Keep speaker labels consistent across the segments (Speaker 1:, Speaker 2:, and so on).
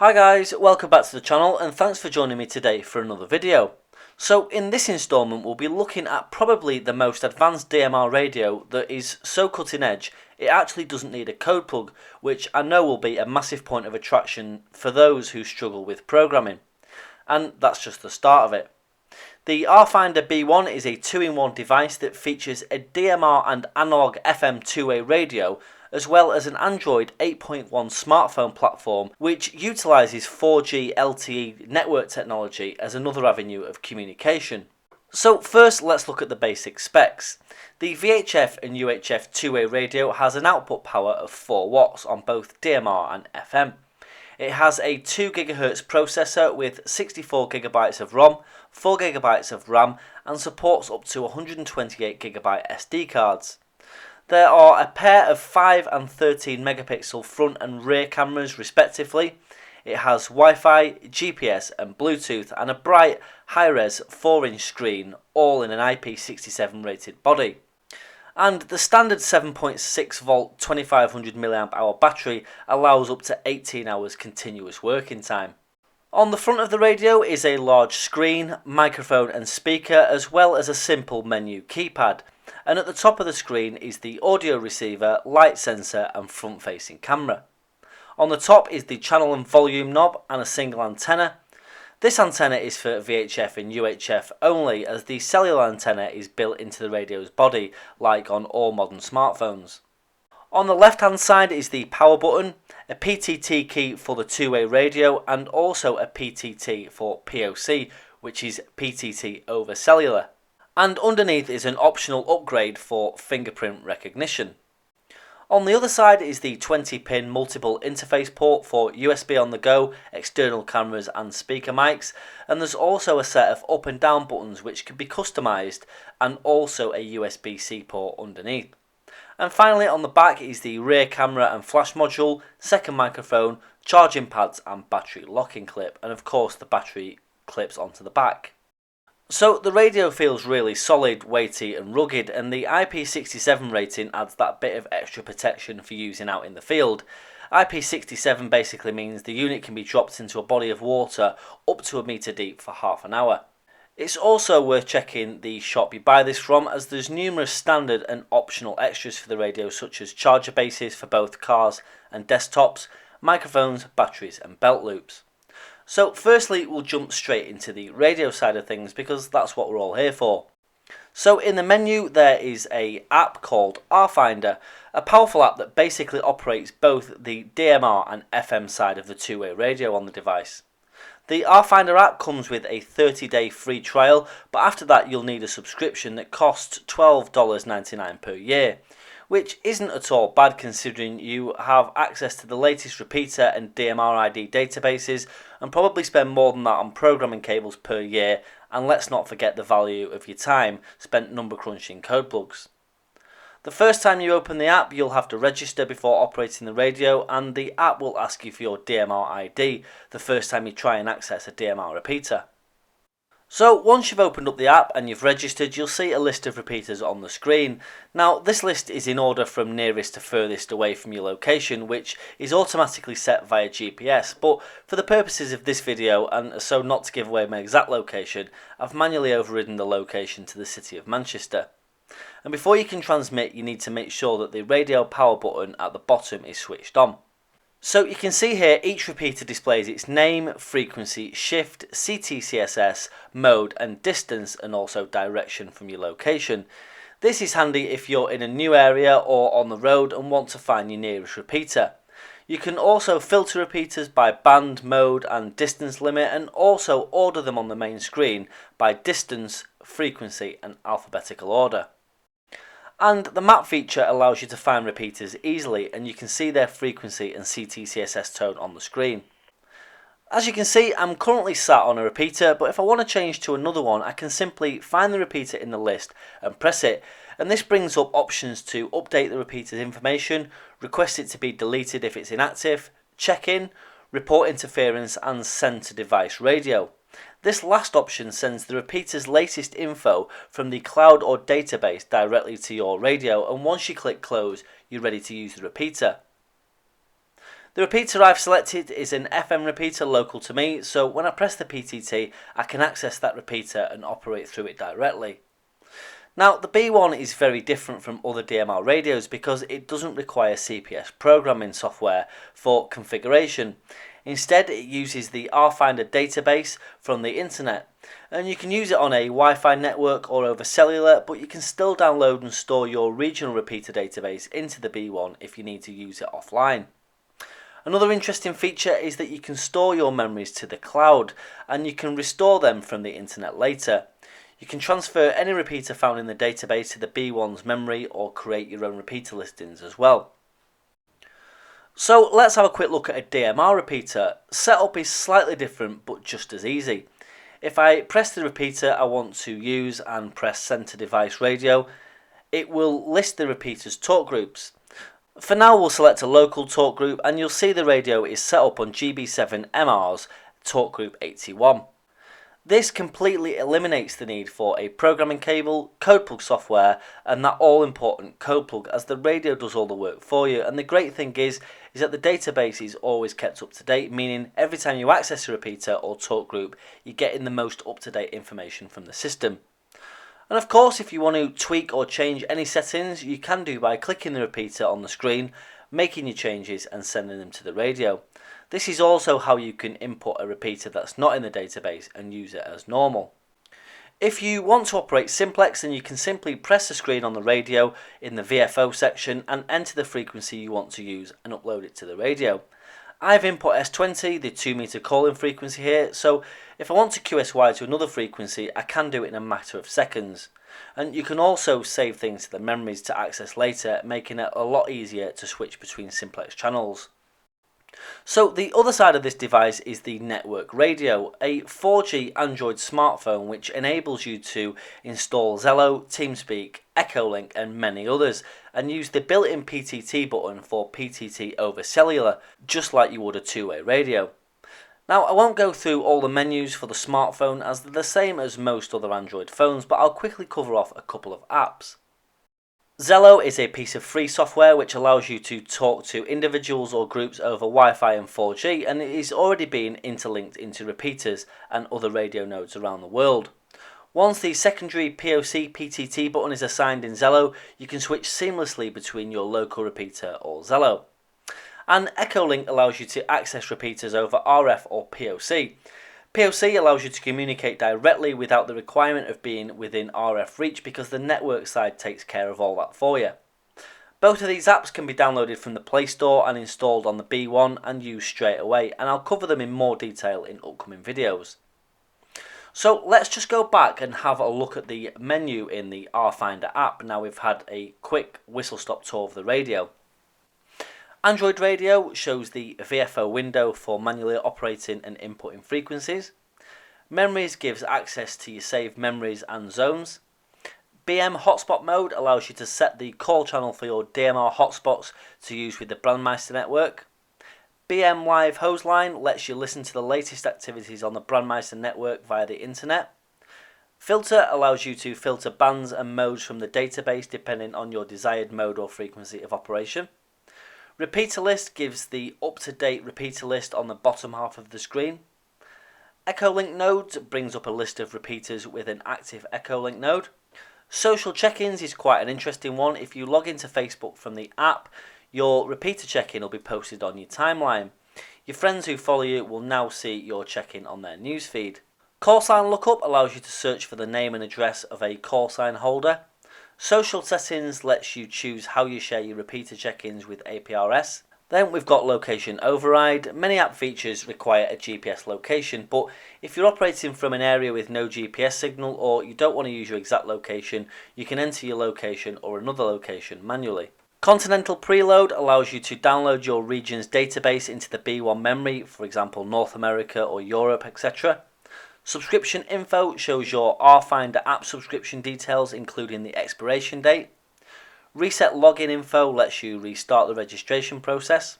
Speaker 1: Hi guys, welcome back to the channel and thanks for joining me today for another video. So in this installment we'll be looking at probably the most advanced DMR radio that is so cutting edge it actually doesn't need a code plug, which I know will be a massive point of attraction for those who struggle with programming. And that's just the start of it. The RFinder B1 is a 2-in-1 device that features a DMR and analog FM two-way radio, as well as an Android 8.1 smartphone platform which utilises 4G LTE network technology as another avenue of communication. So first let's look at the basic specs. The VHF and UHF two-way radio has an output power of 4 watts on both DMR and FM. It has a 2 GHz processor with 64 GB of ROM, 4 GB of RAM and supports up to 128 GB SD cards. There are a pair of 5 and 13 megapixel front and rear cameras respectively. It has Wi-Fi, GPS and Bluetooth and a bright high-res 4-inch screen, all in an Ip67 rated body. And the standard 7.6 volt 2500 mAh battery allows up to 18 hours continuous working time. On the front of the radio is a large screen, microphone and speaker, as well as a simple menu keypad. And at the top of the screen is the audio receiver, light sensor and front facing camera. On the top is the channel and volume knob and a single antenna. This antenna is for VHF and UHF only, as the cellular antenna is built into the radio's body like on all modern smartphones. On the left hand side is the power button, a PTT key for the two-way radio and also a PTT for POC, which is PTT over cellular. And underneath is an optional upgrade for fingerprint recognition. On the other side is the 20-pin multiple interface port for USB on the go, external cameras and speaker mics, and there's also a set of up and down buttons which can be customised, and also a USB-C port underneath. And finally on the back is the rear camera and flash module, second microphone, charging pads and battery locking clip, and of course the battery clips onto the back. So the radio feels really solid, weighty and rugged, and the Ip67 rating adds that bit of extra protection for using out in the field. Ip67 basically means the unit can be dropped into a body of water up to a metre deep for half an hour. It's also worth checking the shop you buy this from, as there's numerous standard and optional extras for the radio, such as charger bases for both cars and desktops, microphones, batteries and belt loops. So firstly we'll jump straight into the radio side of things because that's what we're all here for. So in the menu there is an app called RFinder, a powerful app that basically operates both the DMR and FM side of the two-way radio on the device. The RFinder app comes with a 30-day free trial, but after that you'll need a subscription that costs $12.99 per year, which isn't at all bad considering you have access to the latest repeater and DMR ID databases and probably spend more than that on programming cables per year, and let's not forget the value of your time spent number crunching code plugs. The first time you open the app you'll have to register before operating the radio, and the app will ask you for your DMR ID the first time you try and access a DMR repeater. So once you've opened up the app and you've registered, you'll see a list of repeaters on the screen. Now this list is in order from nearest to furthest away from your location, which is automatically set via GPS, but for the purposes of this video and so not to give away my exact location, I've manually overridden the location to the city of Manchester. And before you can transmit you need to make sure that the radio power button at the bottom is switched on. So you can see here each repeater displays its name, frequency, shift, CTCSS, mode and distance, and also direction from your location. This is handy if you're in a new area or on the road and want to find your nearest repeater. You can also filter repeaters by band, mode and distance limit, and also order them on the main screen by distance, frequency and alphabetical order. And the map feature allows you to find repeaters easily, and you can see their frequency and CTCSS tone on the screen. As you can see, I'm currently sat on a repeater, but if I want to change to another one I can simply find the repeater in the list and press it, and this brings up options to update the repeater's information, request it to be deleted if it's inactive, check in, report interference and send to device radio. This last option sends the repeater's latest info from the cloud or database directly to your radio, and once you click close you're ready to use the repeater. The repeater I've selected is an FM repeater local to me, so when I press the PTT I can access that repeater and operate through it directly. Now the B1 is very different from other DMR radios because it doesn't require CPS programming software for configuration. Instead it uses the RFinder database from the internet, and you can use it on a Wi-Fi network or over cellular, but you can still download and store your regional repeater database into the B1 if you need to use it offline. Another interesting feature is that you can store your memories to the cloud and you can restore them from the internet later. You can transfer any repeater found in the database to the B1's memory or create your own repeater listings as well. So let's have a quick look at a DMR repeater. Setup is slightly different but just as easy. If I press the repeater I want to use and press send to device radio, it will list the repeater's talk groups. For now we'll select a local talk group and you'll see the radio is set up on GB7MR's talk group 81. This completely eliminates the need for a programming cable, code plug software and that all important code plug, as the radio does all the work for you. And the great thing is that the database is always kept up to date, meaning every time you access a repeater or talk group you're getting the most up to date information from the system. And of course if you want to tweak or change any settings you can do by clicking the repeater on the screen, making your changes and sending them to the radio. This is also how you can import a repeater that's not in the database and use it as normal. If you want to operate Simplex then you can simply press the screen on the radio in the VFO section and enter the frequency you want to use and upload it to the radio. I've input S20, the 2 meter calling frequency here, so if I want to QSY to another frequency I can do it in a matter of seconds. And you can also save things to the memories to access later, making it a lot easier to switch between Simplex channels. So the other side of this device is the network radio, a 4G Android smartphone which enables you to install Zello, TeamSpeak, Echolink and many others, and use the built-in PTT button for PTT over cellular, just like you would a two-way radio. Now I won't go through all the menus for the smartphone as they're the same as most other Android phones, but I'll quickly cover off a couple of apps. Zello is a piece of free software which allows you to talk to individuals or groups over Wi-Fi and 4G, and it is already being interlinked into repeaters and other radio nodes around the world. Once the secondary POC PTT button is assigned in Zello, you can switch seamlessly between your local repeater or Zello. And Echolink allows you to access repeaters over RF or POC. POC allows you to communicate directly without the requirement of being within RF reach because the network side takes care of all that for you. Both of these apps can be downloaded from the Play Store and installed on the B1 and used straight away, and I'll cover them in more detail in upcoming videos. So let's just go back and have a look at the menu in the RFinder app now we've had a quick whistle stop tour of the radio. Android radio shows the VFO window for manually operating and inputting frequencies. Memories gives access to your saved memories and zones. BM hotspot mode allows you to set the call channel for your DMR hotspots to use with the Brandmeister network. BM live hose line lets you listen to the latest activities on the Brandmeister network via the internet. Filter allows you to filter bands and modes from the database depending on your desired mode or frequency of operation. Repeater list gives the up-to-date repeater list on the bottom half of the screen. Echolink nodes brings up a list of repeaters with an active Echolink node. Social check-ins is quite an interesting one. If you log into Facebook from the app, your repeater check-in will be posted on your timeline. Your friends who follow you will now see your check-in on their newsfeed. Call sign lookup allows you to search for the name and address of a call sign holder. Social settings lets you choose how you share your repeater check-ins with APRS. Then we've got location override. Many app features require a GPS location, but if you're operating from an area with no GPS signal or you don't want to use your exact location, you can enter your location or another location manually. Continental preload allows you to download your region's database into the B1 memory, for example North America or Europe, etc. Subscription info shows your RFinder app subscription details including the expiration date. Reset login info lets you restart the registration process.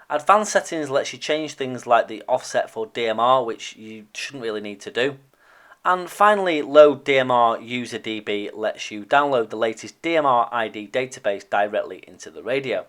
Speaker 1: Advanced settings lets you change things like the offset for DMR, which you shouldn't really need to do. And finally, load DMR user DB lets you download the latest DMR ID database directly into the radio.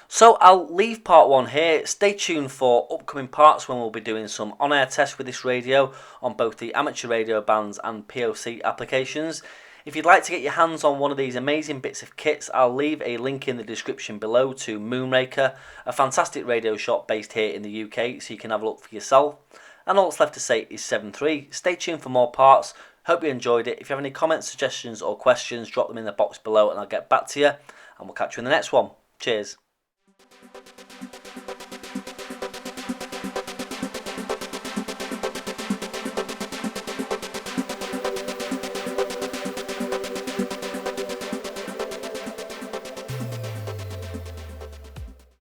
Speaker 1: So I'll leave part 1 here. Stay tuned for upcoming parts when we'll be doing some on-air tests with this radio on both the amateur radio bands and POC applications. If you'd like to get your hands on one of these amazing bits of kits, I'll leave a link in the description below to Moonraker, a fantastic radio shop based here in the UK, so you can have a look for yourself. And all that's left to say is 7.3. Stay tuned for more parts. Hope you enjoyed it. If you have any comments, suggestions or questions, drop them in the box below and I'll get back to you. And we'll catch you in the next one. Cheers.